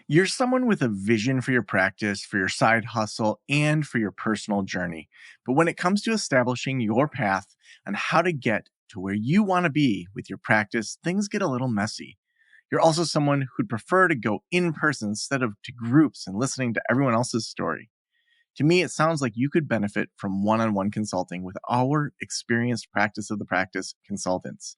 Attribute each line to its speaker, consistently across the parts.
Speaker 1: You're someone with a vision for your practice, for your side hustle, and for your personal journey. But when it comes to establishing your path on how to get to where you want to be with your practice, things get a little messy. You're also someone who'd prefer to go in person instead of to groups and listening to everyone else's story. To me, it sounds like you could benefit from one on one consulting with our experienced practice of the practice consultants.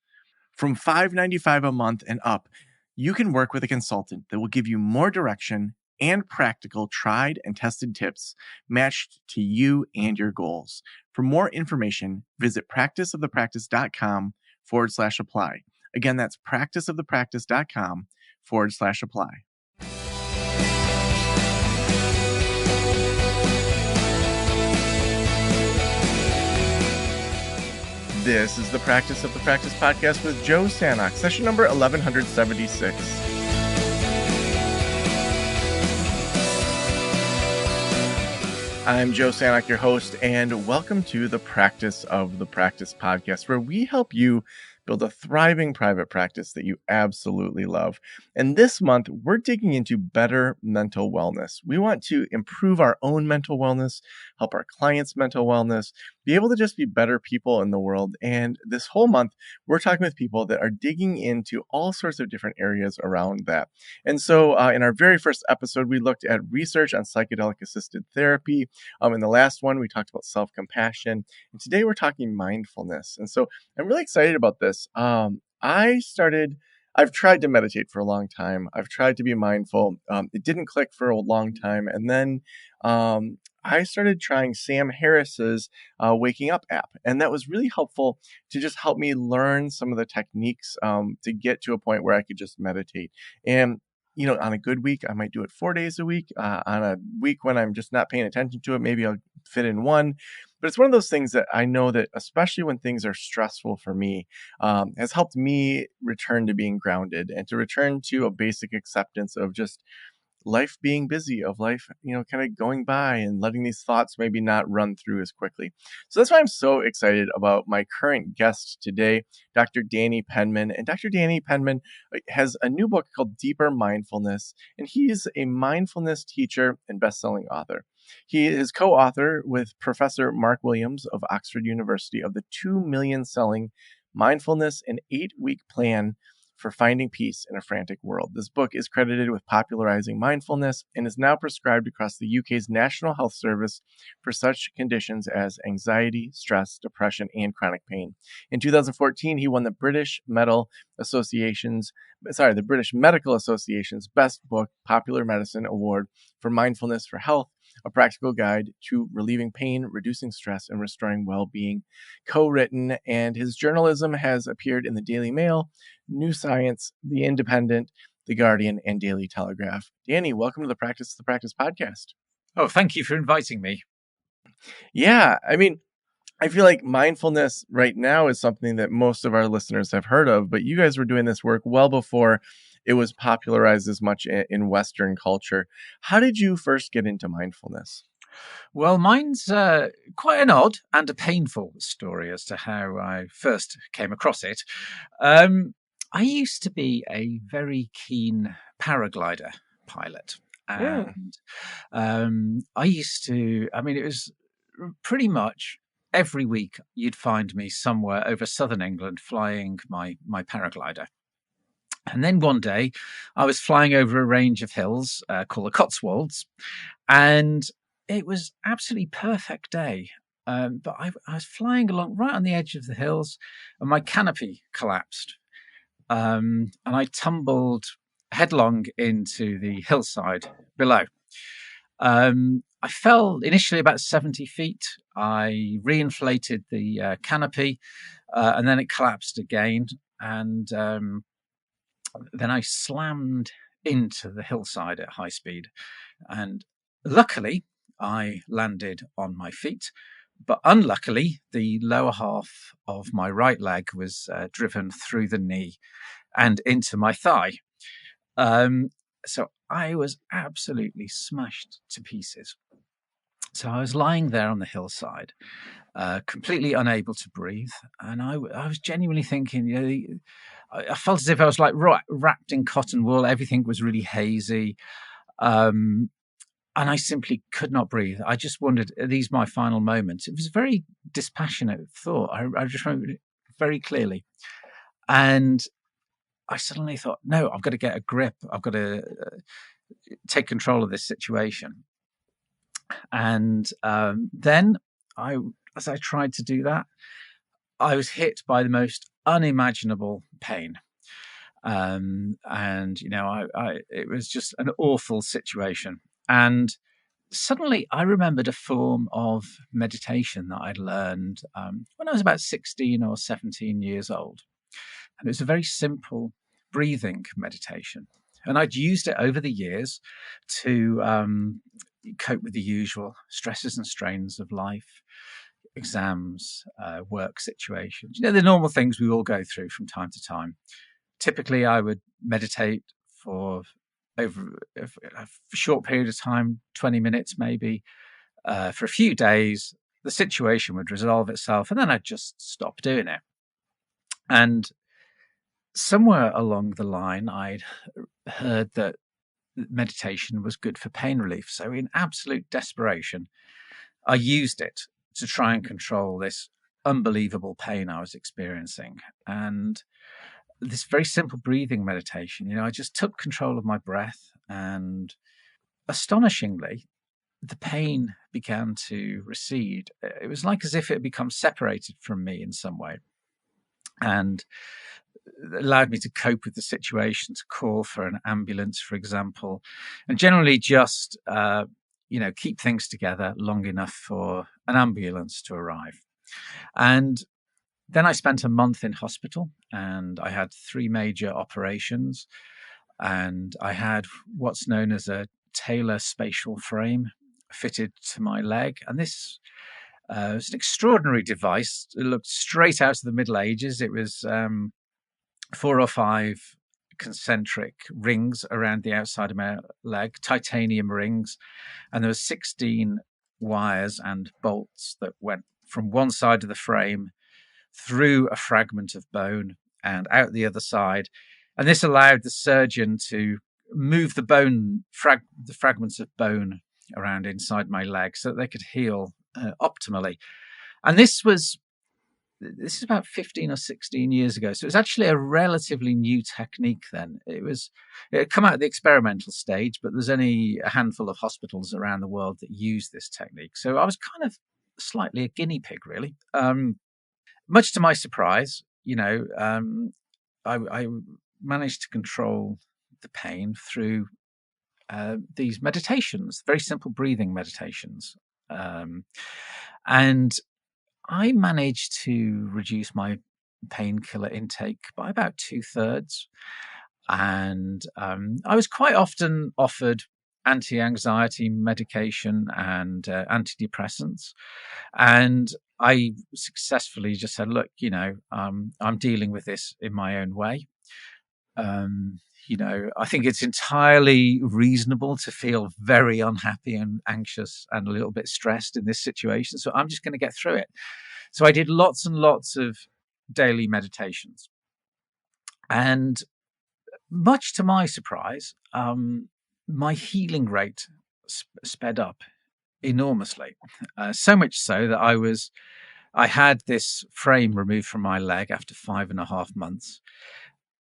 Speaker 1: From $5.95 a month and up, you can work with a consultant that will give you more direction and practical, tried and tested tips matched to you and your goals. For more information, visit practiceofthepractice.com/apply. Again, that's practiceofthepractice.com/apply. This is the Practice of the Practice podcast with Joe Sanok, session number 1176. I'm Joe Sanok, your host, and welcome to the Practice of the Practice podcast, where we help you build a thriving private practice that you absolutely love. And this month, we're digging into better mental wellness. We want to improve our own mental wellness, help our clients' mental wellness, be able to just be better people in the world. And this whole month, we're talking with people that are digging into all sorts of different areas around that. And so in our very first episode, we looked at research on psychedelic-assisted therapy. In the last one, we talked about self-compassion. And today, we're talking mindfulness. And so I'm really excited about this. I've tried to meditate for a long time. I've tried to be mindful. It didn't click for a long time. And then I started trying Sam Harris's Waking Up app. And that was really helpful to just help me learn some of the techniques to get to a point where I could just meditate. And on a good week, I might do it 4 days a week. On a week when I'm just not paying attention to it, maybe I'll fit in one. But it's one of those things that I know that, especially when things are stressful for me, has helped me return to being grounded and to return to a basic acceptance of just life being busy, of life, kind of going by and letting these thoughts maybe not run through as quickly. So that's why I'm so excited about my current guest today, Dr. Danny Penman. And Dr. Danny Penman has a new book called Deeper Mindfulness, and he's a mindfulness teacher and bestselling author. He is co-author with Professor Mark Williams of Oxford University of the 2 million selling Mindfulness, an 8-week plan for finding peace in a frantic world. This book is credited with popularizing mindfulness and is now prescribed across the UK's National Health Service for such conditions as anxiety, stress, depression, and chronic pain. In 2014, he won the British Medical Association's Best Book Popular Medicine Award for Mindfulness for Health, a practical guide to relieving pain, reducing stress, and restoring well-being, co-written, and his journalism has appeared in the Daily Mail, New Science, The Independent, The Guardian, and Daily Telegraph. Danny, welcome to the Practice of the Practice podcast.
Speaker 2: Oh, thank you for inviting me.
Speaker 1: Yeah, I feel like mindfulness right now is something that most of our listeners have heard of, but you guys were doing this work well before it was popularized as much in Western culture. How did you first get into mindfulness?
Speaker 2: Well, mine's quite an odd and a painful story as to how I first came across it. I used to be a very keen paraglider pilot. And it was pretty much every week you'd find me somewhere over southern England flying my paraglider. And then one day I was flying over a range of hills called the Cotswolds, and it was absolutely perfect day. But I was flying along right on the edge of the hills, and my canopy collapsed. And I tumbled headlong into the hillside below. I fell initially about 70 feet. I reinflated the canopy, and then it collapsed again. And then I slammed into the hillside at high speed. And luckily, I landed on my feet. But unluckily, the lower half of my right leg was driven through the knee and into my thigh. So I was absolutely smashed to pieces. So I was lying there on the hillside, completely unable to breathe. And I was genuinely thinking, I felt as if I was like wrapped in cotton wool. Everything was really hazy. Um, and I simply could not breathe. I just wondered, are these my final moments? It was a very dispassionate thought. I just remember it very clearly. And I suddenly thought, no, I've got to get a grip. I've got to take control of this situation. And then I, as I tried to do that, I was hit by the most unimaginable pain. And it was just an awful situation. And suddenly I remembered a form of meditation that I'd learned when I was about 16 or 17 years old. And it was a very simple breathing meditation. And I'd used it over the years to cope with the usual stresses and strains of life, exams, work situations, the normal things we all go through from time to time. Typically, I would meditate for over a short period of time, 20 minutes maybe, for a few days. The situation would resolve itself, and then I'd just stop doing it. And somewhere along the line, I'd heard that meditation was good for pain relief. So, in absolute desperation, I used it to try and control this unbelievable pain I was experiencing. And this very simple breathing meditation, I just took control of my breath, and astonishingly, the pain began to recede. It was like as if it had become separated from me in some way. And it allowed me to cope with the situation, to call for an ambulance, for example, and generally just, keep things together long enough for an ambulance to arrive. And then I spent a month in hospital, and I had 3 major operations, and I had what's known as a Taylor spatial frame fitted to my leg. And this was an extraordinary device. It looked straight out of the Middle Ages. It was 4 or 5 concentric rings around the outside of my leg, titanium rings, and there were 16 wires and bolts that went from one side of the frame through a fragment of bone and out the other side. And this allowed the surgeon to move the fragments of bone around inside my leg so that they could heal optimally. And this is about 15 or 16 years ago. So it was actually a relatively new technique then. It had come out of the experimental stage, but there's only a handful of hospitals around the world that use this technique. So I was kind of slightly a guinea pig, really. Much to my surprise, I managed to control the pain through these meditations, very simple breathing meditations. And I managed to reduce my painkiller intake by about 2/3. And I was quite often offered anti-anxiety medication and antidepressants. And I successfully just said, look, I'm dealing with this in my own way. I think it's entirely reasonable to feel very unhappy and anxious and a little bit stressed in this situation. So I'm just going to get through it. So I did lots and lots of daily meditations. And much to my surprise, my healing rate sped up enormously. So much so that I had this frame removed from my leg after 5.5 months.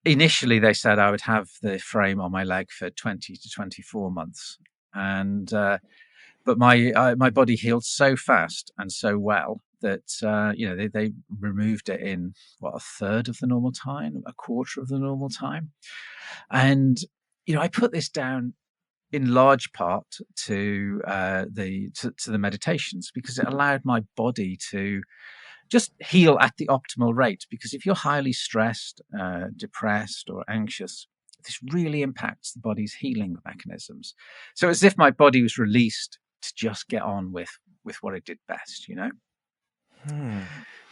Speaker 2: Initially, they said I would have the frame on my leg for 20 to 24 months. And, but my body healed so fast and so well that, they removed it in a third of the normal time, a quarter of the normal time. And, I put this down in large part to the meditations, because it allowed my body to just heal at the optimal rate. Because if you're highly stressed, depressed, or anxious, this really impacts the body's healing mechanisms. So it's as if my body was released to just get on with what it did best,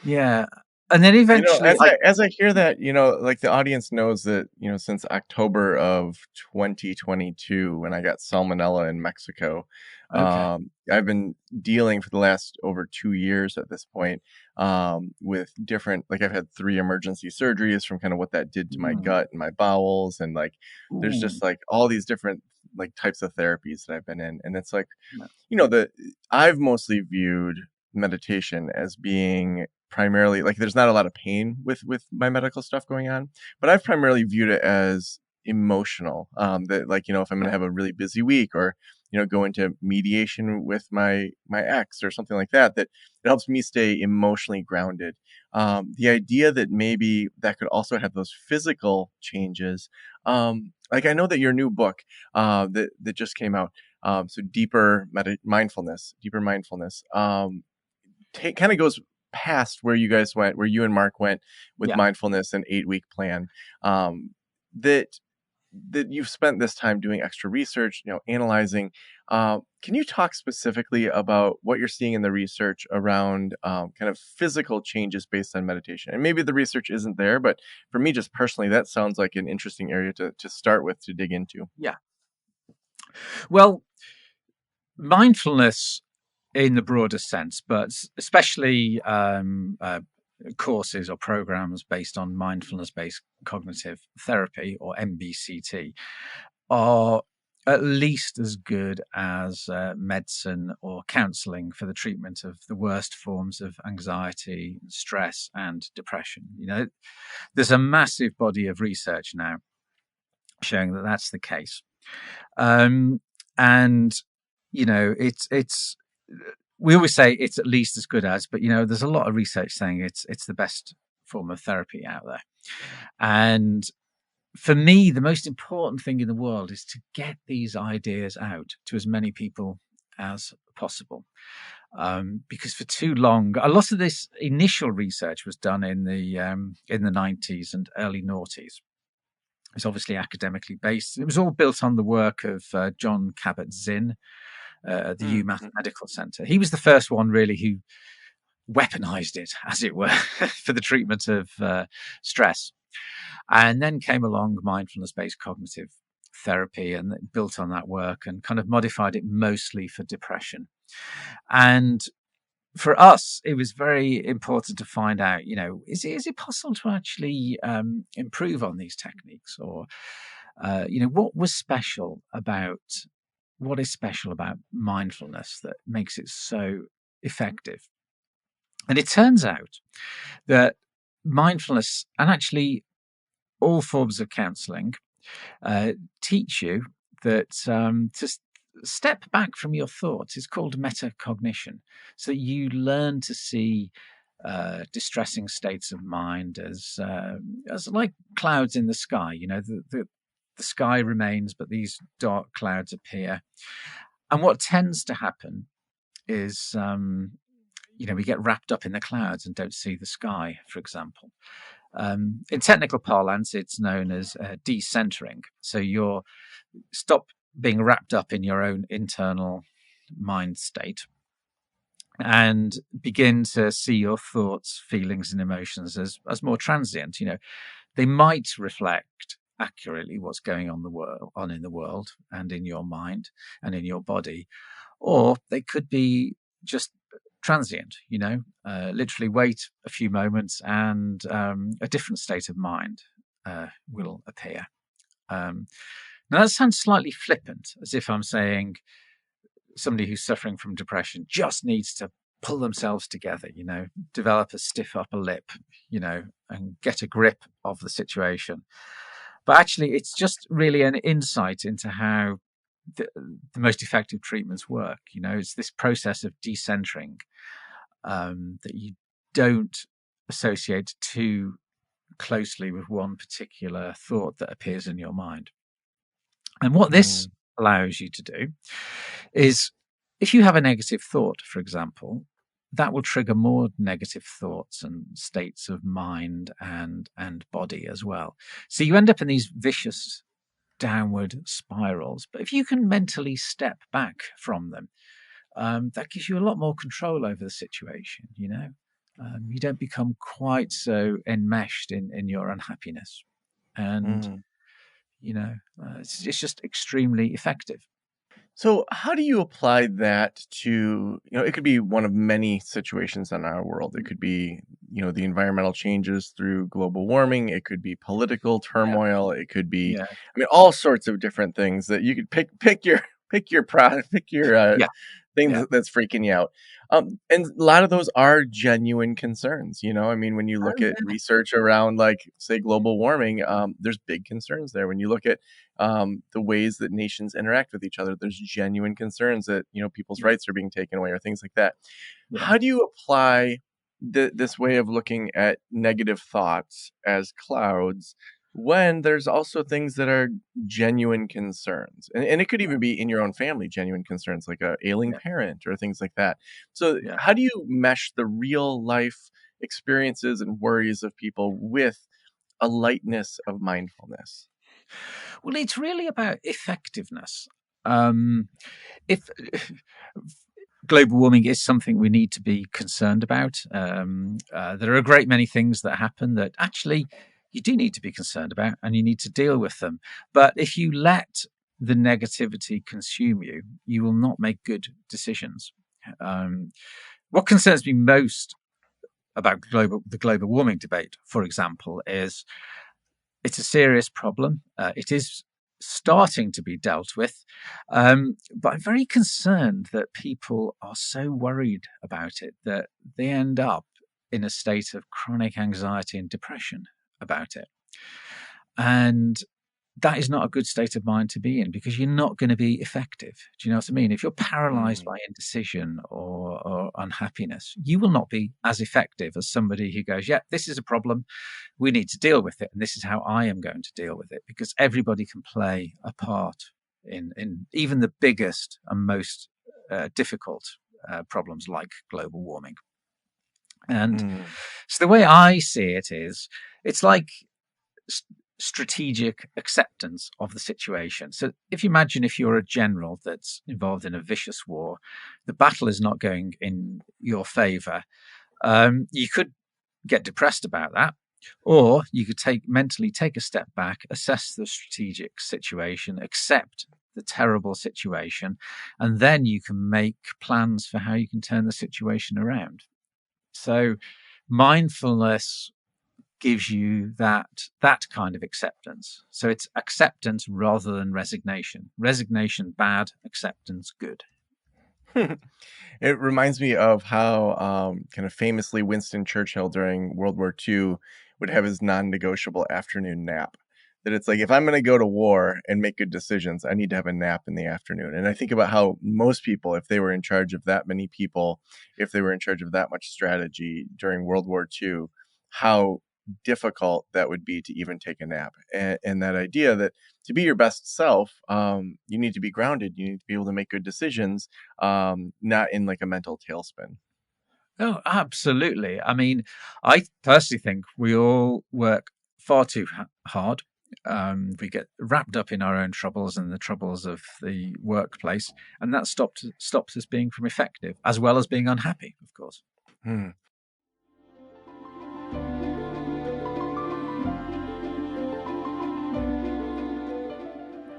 Speaker 2: Yeah. And then eventually
Speaker 1: As I hear that, like the audience knows that, since October of 2022, when I got salmonella in Mexico,
Speaker 2: okay.
Speaker 1: I've been dealing for the last over 2 years at this point, with different, like I've had 3 emergency surgeries from kind of what that did to my
Speaker 2: Mm.
Speaker 1: gut and my bowels. And like, there's
Speaker 2: Ooh.
Speaker 1: just like all these different like types of therapies that I've been in, and it's like,
Speaker 2: Yeah.
Speaker 1: the I've mostly viewed meditation as being primarily like there's not a lot of pain with my medical stuff going on, but I've primarily viewed it as emotional. That like if I'm going to have a really busy week or go into mediation with my ex or something like that, that it helps me stay emotionally grounded. The idea that maybe that could also have those physical changes. Like I know that your new book that just came out, so deeper mindfulness, kind of goes past where you guys went, where you and Mark went with
Speaker 2: Yeah.
Speaker 1: mindfulness and 8-week plan. That you've spent this time doing extra research, analyzing. Can you talk specifically about what you're seeing in the research around kind of physical changes based on meditation? And maybe the research isn't there, but for me, just personally, that sounds like an interesting area to start with, to dig into.
Speaker 2: Yeah. Well, mindfulness in the broader sense, but especially courses or programs based on mindfulness-based cognitive therapy, or MBCT, are at least as good as medicine or counseling for the treatment of the worst forms of anxiety, stress, and depression. There's a massive body of research now showing that that's the case. And it's we always say it's at least as good as, but there's a lot of research saying it's the best form of therapy out there. And for me, the most important thing in the world is to get these ideas out to as many people as possible. Because for too long, a lot of this initial research was done in the 90s and early noughties. It was obviously academically based. It was all built on the work of John Kabat-Zinn at the UMass Medical Center. He was the first one really who weaponized it, as it were, for the treatment of stress. And then came along mindfulness-based cognitive therapy and built on that work and kind of modified it mostly for depression. And for us, it was very important to find out, is it possible to actually improve on these techniques, or what is special about mindfulness that makes it so effective? And it turns out that mindfulness, and actually all forms of counseling, teach you that to step back from your thoughts is called metacognition. So you learn to see distressing states of mind as like clouds in the sky. The sky remains, but these dark clouds appear. And what tends to happen is, we get wrapped up in the clouds and don't see the sky, for example. In technical parlance, it's known as decentering. So you're stop being wrapped up in your own internal mind state and begin to see your thoughts, feelings, and emotions as more transient. They might reflect accurately what's going on in the world and in your mind and in your body, or they could be just transient, literally wait a few moments and a different state of mind will appear. Now that sounds slightly flippant, as if I'm saying somebody who's suffering from depression just needs to pull themselves together, develop a stiff upper lip, and get a grip of the situation. But actually, it's just really an insight into how the most effective treatments work. It's this process of decentering that you don't associate too closely with one particular thought that appears in your mind. And what this allows you to do is, if you have a negative thought, for example, that will trigger more negative thoughts and states of mind and body as well. So you end up in these vicious downward spirals. But if you can mentally step back from them, that gives you a lot more control over the situation. You don't become quite so enmeshed in your unhappiness, and it's just extremely effective.
Speaker 1: So, how do you apply that to, it could be one of many situations in our world. It could be, the environmental changes through global warming. It could be political
Speaker 2: Yeah,
Speaker 1: turmoil. It could be,
Speaker 2: yeah,
Speaker 1: all sorts of different things that you could pick your, pick your
Speaker 2: yeah,
Speaker 1: thing
Speaker 2: yeah.
Speaker 1: that's freaking you out. And a lot of those are genuine concerns. When you look
Speaker 2: Oh,
Speaker 1: at
Speaker 2: yeah,
Speaker 1: research around, like, say, global warming, there's big concerns there. When you look at the ways that nations interact with each other, there's genuine concerns that people's
Speaker 2: yeah,
Speaker 1: rights are being taken away or things like that.
Speaker 2: yeah.
Speaker 1: How do you apply this way of looking at negative thoughts as clouds when there's also things that are genuine concerns, and it could
Speaker 2: Yeah,
Speaker 1: even be in your own family, genuine concerns like a ailing
Speaker 2: yeah,
Speaker 1: parent or things like that? So
Speaker 2: yeah.
Speaker 1: how do you mesh the real life experiences and worries of people with a lightness of mindfulness?
Speaker 2: Well, it's really about effectiveness. Um, if global warming is something we need to be concerned about, there are a great many things that happen that actually you do need to be concerned about and you need to deal with them. But if you let the negativity consume you, you will not make good decisions. Um, what concerns me most about the global warming debate, for example, is it's a serious problem. It is starting to be dealt with, but I'm very concerned that people are so worried about it that they end up in a state of chronic anxiety and depression about it. And that is not a good state of mind to be in because you're not going to be effective. Do you know what I mean? If you're paralyzed
Speaker 1: Mm.
Speaker 2: by indecision or unhappiness, you will not be as effective as somebody who goes, yeah, this is a problem. We need to deal with it. And this is how I am going to deal with it, because everybody can play a part in even the biggest and most difficult problems like global warming. And
Speaker 1: Mm.
Speaker 2: so the way I see it is it's like strategic acceptance of the situation. So if you imagine if you're a general that's involved in a vicious war, the battle is not going in your favor. You could get depressed about that, or you could mentally take a step back, assess the strategic situation, accept the terrible situation, and then you can make plans for how you can turn the situation around. So mindfulness gives you that kind of acceptance. So it's acceptance rather than resignation. Resignation bad, acceptance good.
Speaker 1: It reminds me of how, kind of famously, Winston Churchill during World War II would have his non-negotiable afternoon nap. That it's like, if I'm going to go to war and make good decisions, I need to have a nap in the afternoon. And I think about how most people, if they were in charge of that many people, if they were in charge of that much strategy during World War II, how difficult that would be to even take a nap. And that idea that to be your best self, you need to be grounded. You need to be able to make good decisions, not in like a mental tailspin.
Speaker 2: Oh, absolutely. I mean, I personally think we all work far too hard. We get wrapped up in our own troubles and the troubles of the workplace, and that stops us being from effective, as well as being unhappy, of course.
Speaker 1: Hmm.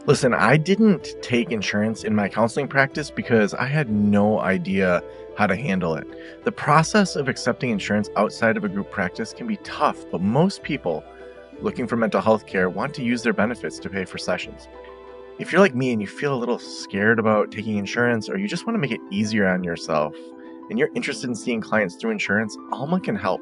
Speaker 1: Listen, I didn't take insurance in my counseling practice because I had no idea how to handle it. The process of accepting insurance outside of a group practice can be tough, but most people looking for mental health care want to use their benefits to pay for sessions. If you're like me and you feel a little scared about taking insurance, or you just want to make it easier on yourself and you're interested in seeing clients through insurance, Alma can help.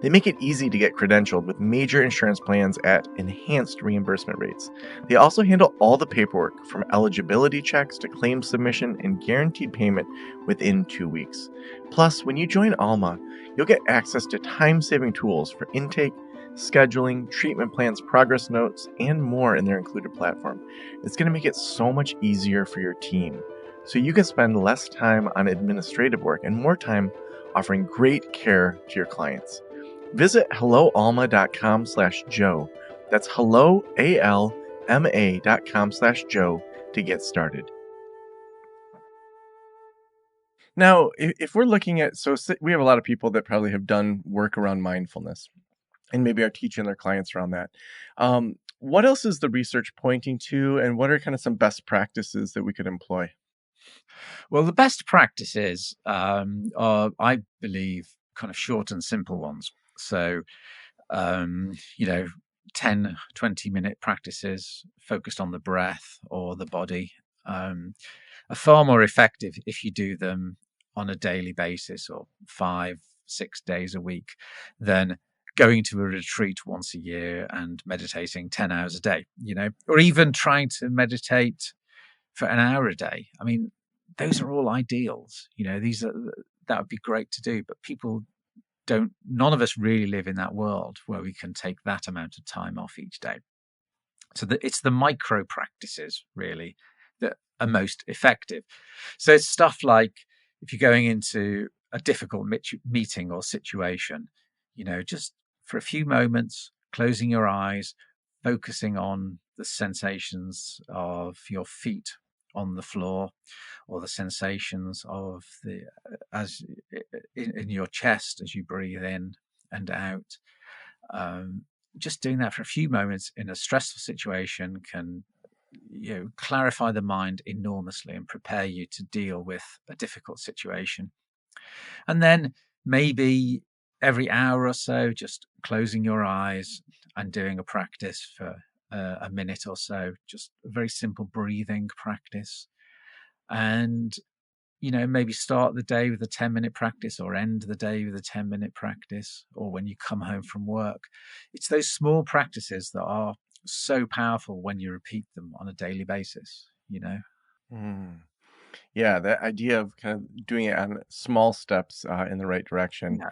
Speaker 1: They make it easy to get credentialed with major insurance plans at enhanced reimbursement rates. They also handle all the paperwork, from eligibility checks to claim submission and guaranteed payment within 2 weeks. Plus, when you join Alma, you'll get access to time-saving tools for intake, scheduling, treatment plans, progress notes, and more in their included platform. It's going to make it so much easier for your team, so you can spend less time on administrative work and more time offering great care to your clients. Visit helloalma.com/Joe. That's helloalma.com/Joe to get started. Now, if we're looking at, we have a lot of people that probably have done work around mindfulness and maybe are teaching their clients around that. What else is the research pointing to, and what are kind of some best practices that we could employ?
Speaker 2: Well, the best practices are, I believe, kind of short and simple ones. So, you know, 10, 20-minute practices focused on the breath or the body um, are far more effective if you do them on a daily basis or 5, 6 days a week than going to a retreat once a year and meditating 10 hours a day, or even trying to meditate for an hour a day. I mean, those are all ideals. That would be great to do, but people don't, none of us really live in that world where we can take that amount of time off each day. So it's the micro practices really that are most effective. So it's stuff like if you're going into a difficult meeting or situation, just for a few moments, closing your eyes, focusing on the sensations of your feet on the floor or the sensations of the as in your chest as you breathe in and out. Um, just doing that for a few moments in a stressful situation can clarify the mind enormously and prepare you to deal with a difficult situation. And then maybe every hour or so, just closing your eyes and doing a practice for a minute or so, just a very simple breathing practice. And maybe start the day with a 10-minute practice or end the day with a 10-minute practice, or when you come home from work. It's those small practices that are so powerful when you repeat them on a daily basis.
Speaker 1: Mm. Yeah, that idea of kind of doing it on small steps in the right direction.
Speaker 2: Yeah.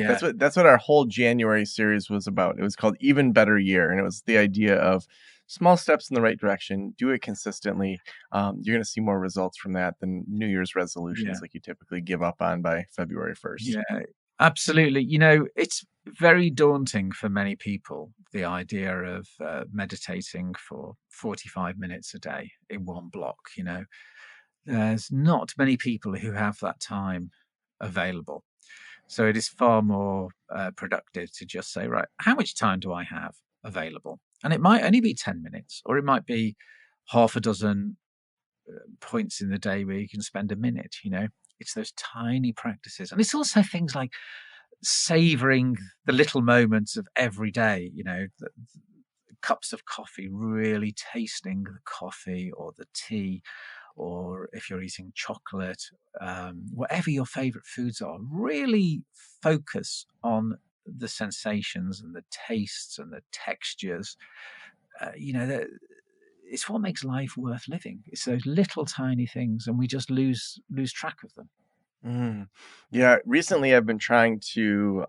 Speaker 1: That's
Speaker 2: Yeah.
Speaker 1: what our whole January series was about. It was called Even Better Year, and it was the idea of small steps in the right direction. Do it consistently. You're going to see more results from that than New Year's resolutions
Speaker 2: Yeah.
Speaker 1: like you typically give up on by February 1st.
Speaker 2: Yeah. Absolutely. It's very daunting for many people, the idea of meditating for 45 minutes a day in one block. There's not many people who have that time available. So it is far more productive to just say, right, how much time do I have available? And it might only be 10 minutes, or it might be half a dozen points in the day where you can spend a minute. It's those tiny practices. And it's also things like savoring the little moments of every day, the cups of coffee, really tasting the coffee or the tea, or if you're eating chocolate, whatever your favorite foods are, really focus on the sensations and the tastes and the textures. It's what makes life worth living. It's those little tiny things, and we just lose track of them.
Speaker 1: Mm. Yeah, recently I've been trying to,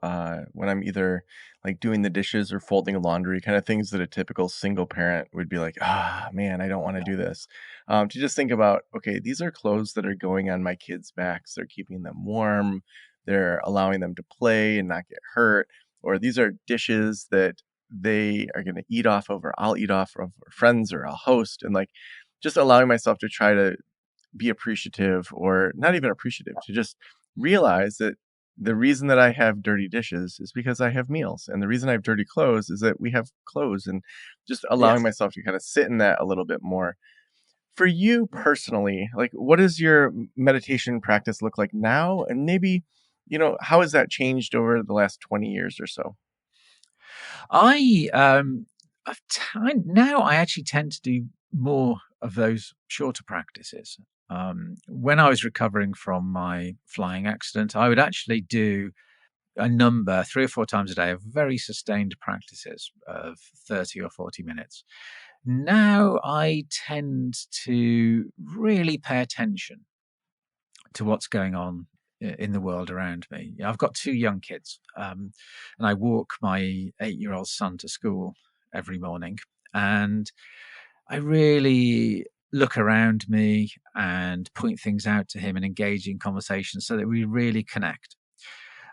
Speaker 1: when I'm either like doing the dishes or folding laundry, kind of things that a typical single parent would be like, ah, man, I don't want to
Speaker 2: Yeah.
Speaker 1: do this. To just think about, okay, these are clothes that are going on my kids' backs. They're keeping them warm. They're allowing them to play and not get hurt. Or these are dishes that they are going to eat off of, or I'll eat off of, or friends, or I'll host. And like just allowing myself to try to be appreciative, or not even appreciative, to just realize that the reason that I have dirty dishes is because I have meals. And the reason I have dirty clothes is that we have clothes, and just allowing
Speaker 2: Yes.
Speaker 1: myself to kind of sit in that a little bit more. For you personally, like what does your meditation practice look like now? And maybe, how has that changed over the last 20 years or so?
Speaker 2: I now I actually tend to do more of those shorter practices. When I was recovering from my flying accident, I would actually do a number 3 or 4 times a day of very sustained practices of 30 or 40 minutes. Now I tend to really pay attention to what's going on in the world around me. I've got 2 young kids, and I walk my 8-year-old son to school every morning, and I really look around me and point things out to him and engage in conversation so that we really connect.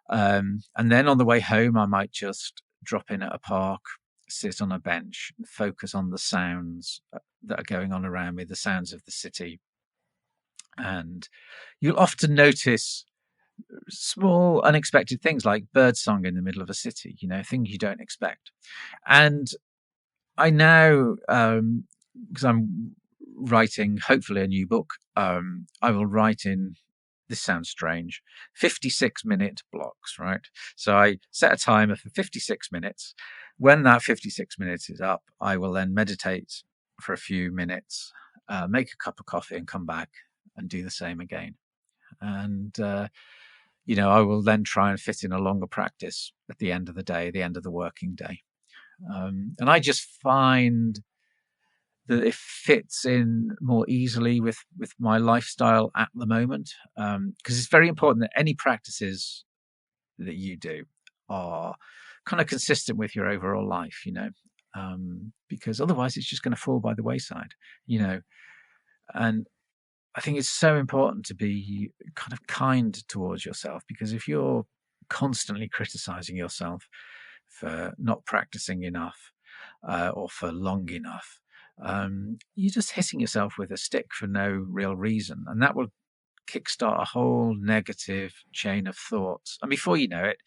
Speaker 2: And then on the way home, I might just drop in at a park, sit on a bench, and focus on the sounds that are going on around me, the sounds of the city. And you'll often notice small, unexpected things like birdsong in the middle of a city, things you don't expect. And I now, because I'm writing, hopefully, a new book. I will write in, this sounds strange, 56-minute blocks, right? So I set a timer for 56 minutes. When that 56 minutes is up, I will then meditate for a few minutes, make a cup of coffee and come back and do the same again. And, I will then try and fit in a longer practice at the end of the day, the end of the working day. And I just find that it fits in more easily with my lifestyle at the moment. Because it's very important that any practices that you do are kind of consistent with your overall life, because otherwise it's just going to fall by the wayside, and I think it's so important to be kind of kind towards yourself, because if you're constantly criticizing yourself for not practicing enough, or for long enough, you're just hitting yourself with a stick for no real reason. And that will kickstart a whole negative chain of thoughts. And before you know it,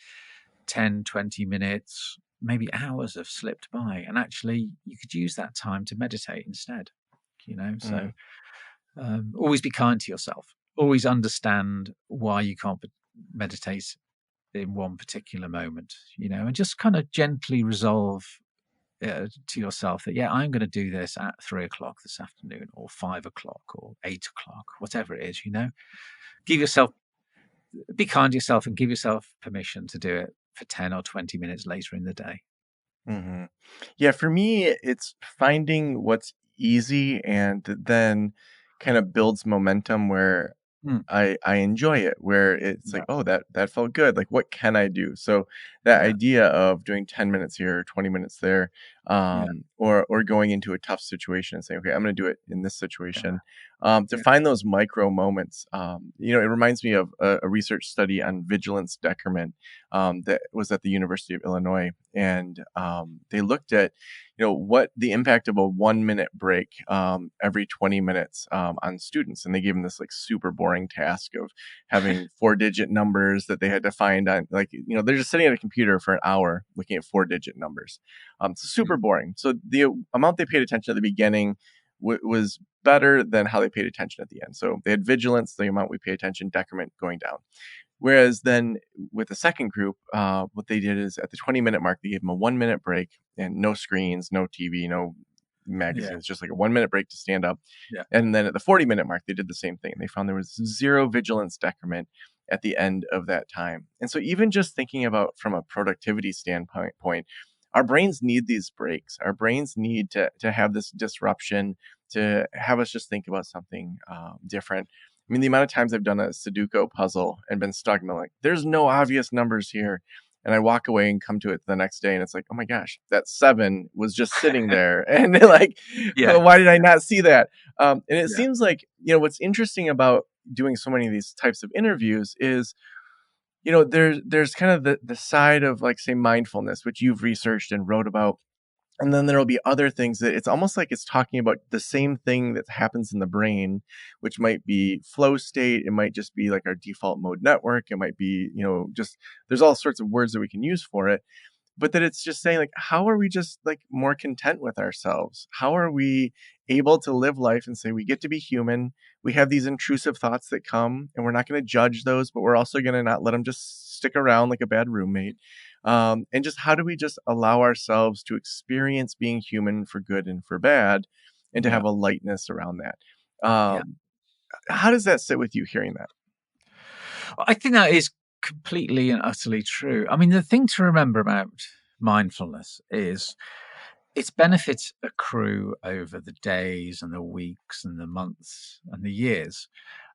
Speaker 2: 10, 20 minutes, maybe hours have slipped by. And actually, you could use that time to meditate instead, So always be kind to yourself. Always understand why you can't meditate in one particular moment, and just kind of gently resolve to yourself that, yeah, I'm going to do this at 3 o'clock this afternoon, or 5 o'clock, or 8 o'clock, whatever it is. Give yourself, be kind to yourself, and give yourself permission to do it for 10 or 20 minutes later in the day.
Speaker 1: Mm-hmm. Yeah, for me, it's finding what's easy and then kind of builds momentum where
Speaker 2: Mm,
Speaker 1: I enjoy it, where it's like,
Speaker 2: yeah,
Speaker 1: oh, that felt good. Like, what can I do? So that
Speaker 2: yeah,
Speaker 1: idea of doing 10 minutes here, 20 minutes there,
Speaker 2: yeah,
Speaker 1: or going into a tough situation and saying, okay, I'm going to do it in this
Speaker 2: yeah,
Speaker 1: situation. To
Speaker 2: yeah,
Speaker 1: find those micro moments, it reminds me of a research study on vigilance decrement that was at the University of Illinois, and they looked at what the impact of a 1 minute break every 20 minutes on students, and they gave them this like super boring task of having 4-digit numbers that they had to find on, like, they're just sitting at a computer for an hour looking at 4-digit numbers. It's super
Speaker 2: mm,
Speaker 1: boring. So the amount they paid attention at the beginning was better than how they paid attention at the end. So they had vigilance, the amount we pay attention, decrement going down. Whereas then with the second group, what they did is at the 20-minute mark, they gave them a 1 minute break and no screens, no TV, no
Speaker 2: yeah,
Speaker 1: magazines, just like a 1 minute break to stand up.
Speaker 2: yeah,
Speaker 1: And then at the 40-minute mark, they did the same thing. And they found there was zero vigilance decrement at the end of that time. And so even just thinking about from a productivity standpoint, our brains need these breaks. Our brains need to have this disruption, to have us just think about something different. I mean, the amount of times I've done a Sudoku puzzle and been stuck, and I'm like, there's no obvious numbers here. And I walk away and come to it the next day, and it's like, oh my gosh, that 7 was just sitting there. And like,
Speaker 2: yeah,
Speaker 1: why did I not see that? And it
Speaker 2: yeah,
Speaker 1: seems like, what's interesting about doing so many of these types of interviews is, there's kind of the side of, like, say, mindfulness, which you've researched and wrote about, and then there'll be other things that it's almost like it's talking about the same thing that happens in the brain, which might be flow state. It might just be like our default mode network. It might be, just there's all sorts of words that we can use for it. But that it's just saying, like, how are we just like more content with ourselves? How are we able to live life and say we get to be human? We have these intrusive thoughts that come, and we're not going to judge those, but we're also going to not let them just stick around like a bad roommate. And just how do we just allow ourselves to experience being human for good and for bad, and to
Speaker 2: yeah,
Speaker 1: have a lightness around that?
Speaker 2: yeah.
Speaker 1: How does that sit with you hearing that?
Speaker 2: I think that is completely and utterly true. I mean, the thing to remember about mindfulness is its benefits accrue over the days and the weeks and the months and the years.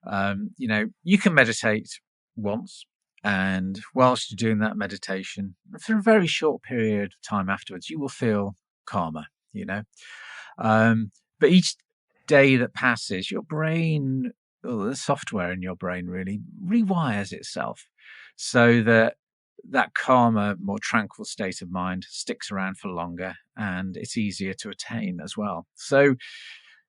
Speaker 2: You can meditate once, and whilst you're doing that meditation, for a very short period of time afterwards, you will feel calmer, you know. But each day that passes, your brain, or the software in your brain really rewires itself so that that calmer, more tranquil state of mind sticks around for longer, and it's easier to attain as well. So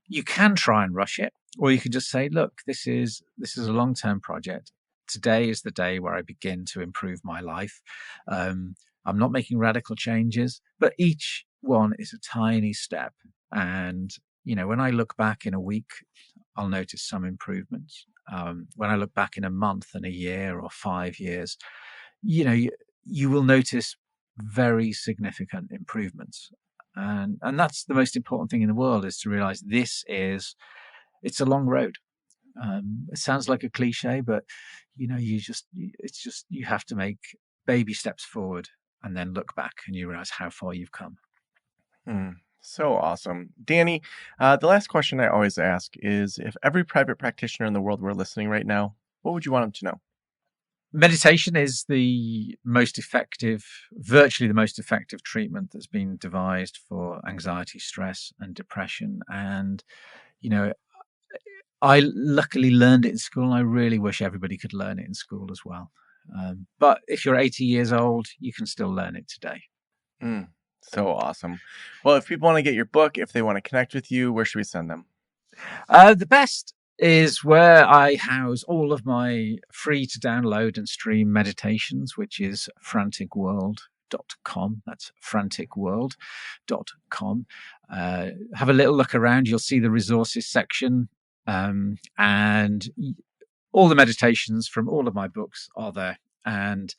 Speaker 2: you can try and rush it, or you can just say, look, this is a long-term project. Today is the day where I begin to improve my life. I'm not making radical changes, but each one is a tiny step, and When I look back in a week, I'll notice some improvements. When I look back in a month and a year or 5 years, you will notice very significant improvements. And that's the most important thing in the world, is to realize it's a long road. It sounds like a cliche, but you have to make baby steps forward and then look back and you realize how far you've come.
Speaker 1: So awesome. Danny, the last question I always ask is, if every private practitioner in the world were listening right now, what would you want them to know?
Speaker 2: Meditation is the most effective, virtually the most effective treatment that's been devised for anxiety, stress, and depression. And, I luckily learned it in school, and I really wish everybody could learn it in school as well. But if you're 80 years old, you can still learn it today.
Speaker 1: So awesome. Well, if people want to get your book, if they want to connect with you, where should we send them?
Speaker 2: The best is where I house all of my free to download and stream meditations, which is franticworld.com. That's franticworld.com. Have a little look around. You'll see the resources section, and all the meditations from all of my books are there. And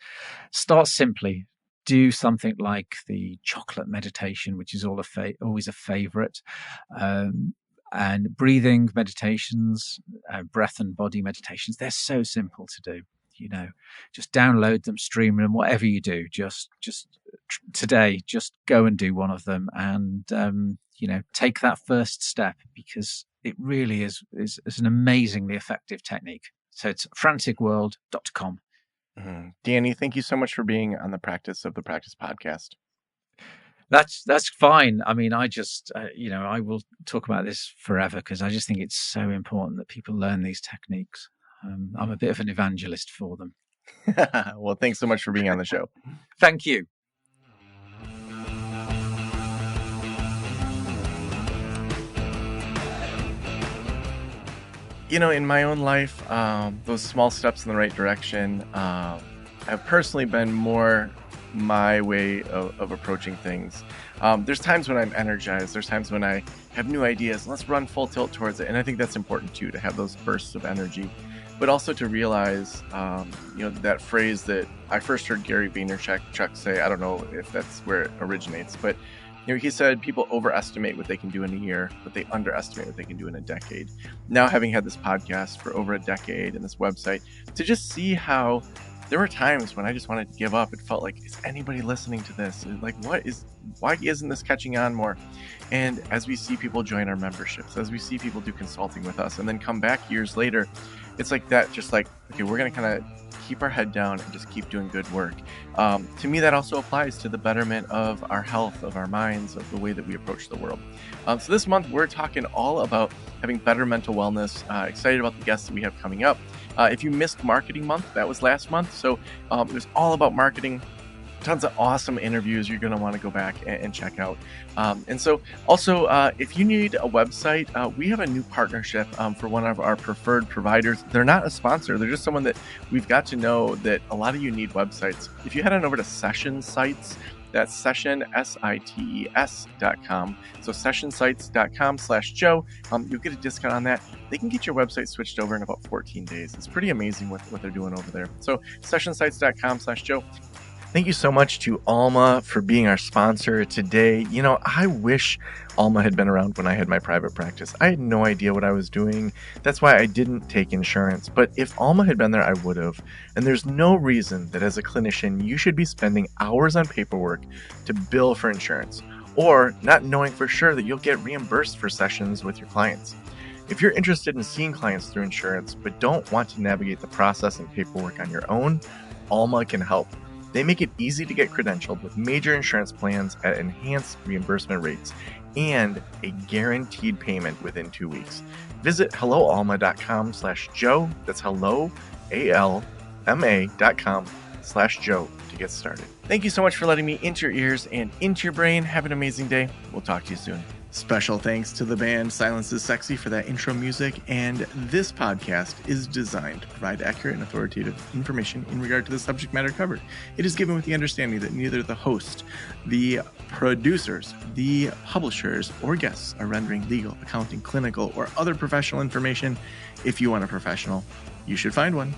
Speaker 2: start simply. Do something like the chocolate meditation, which is always a favorite. And breathing meditations, breath and body meditations, they're so simple to do. Just download them, stream them, whatever you do. Just today, just go and do one of them, and take that first step, because it really is an amazingly effective technique. So it's franticworld.com.
Speaker 1: Danny, thank you so much for being on the Practice of the Practice podcast.
Speaker 2: That's fine. I mean, I just, I will talk about this forever, because I just think it's so important that people learn these techniques. I'm a bit of an evangelist for them.
Speaker 1: Well, thanks so much for being on the show.
Speaker 2: Thank you.
Speaker 1: In my own life, those small steps in the right direction have personally been more my way of approaching things. There's times when I'm energized. There's times when I have new ideas. Let's run full tilt towards it. And I think that's important too, to have those bursts of energy, but also to realize, that phrase that I first heard Gary Vaynerchuk say. I don't know if that's where it originates, but he said people overestimate what they can do in a year, but they underestimate what they can do in a decade. Now, having had this podcast for over a decade and this website, to just see how there were times when I just wanted to give up. It felt like, is anybody listening to this? Like, why isn't this catching on more? And as we see people join our memberships, as we see people do consulting with us and then come back years later, it's like that, just like, okay, we're going to kind of keep our head down and just keep doing good work. To me, that also applies to the betterment of our health, of our minds, of the way that we approach the world. So this month, we're talking all about having better mental wellness. Excited about the guests that we have coming up. If you missed Marketing Month, that was last month. So it was all about marketing. Tons of awesome interviews you're going to want to go back and check out. And so also, if you need a website, we have a new partnership for one of our preferred providers. They're not a sponsor. They're just someone that we've got to know that a lot of you need websites. If you head on over to Session Sites, that's session, SITES.com. So sessionsites.com/Joe. You'll get a discount on that. They can get your website switched over in about 14 days. It's pretty amazing what they're doing over there. So sessionsites.com/Joe. Thank you so much to Alma for being our sponsor today. I wish Alma had been around when I had my private practice. I had no idea what I was doing. That's why I didn't take insurance. But if Alma had been there, I would have. And there's no reason that as a clinician, you should be spending hours on paperwork to bill for insurance, or not knowing for sure that you'll get reimbursed for sessions with your clients. If you're interested in seeing clients through insurance, but don't want to navigate the process and paperwork on your own, Alma can help. They make it easy to get credentialed with major insurance plans at enhanced reimbursement rates and a guaranteed payment within 2 weeks. Visit helloalma.com/Joe. That's hello, ALMA.com/Joe to get started. Thank you so much for letting me into your ears and into your brain. Have an amazing day. We'll talk to you soon. Special thanks to the band Silence is Sexy for that intro music, and this podcast is designed to provide accurate and authoritative information in regard to the subject matter covered. It is given with the understanding that neither the host, the producers, the publishers, or guests are rendering legal, accounting, clinical, or other professional information. If you want a professional, you should find one.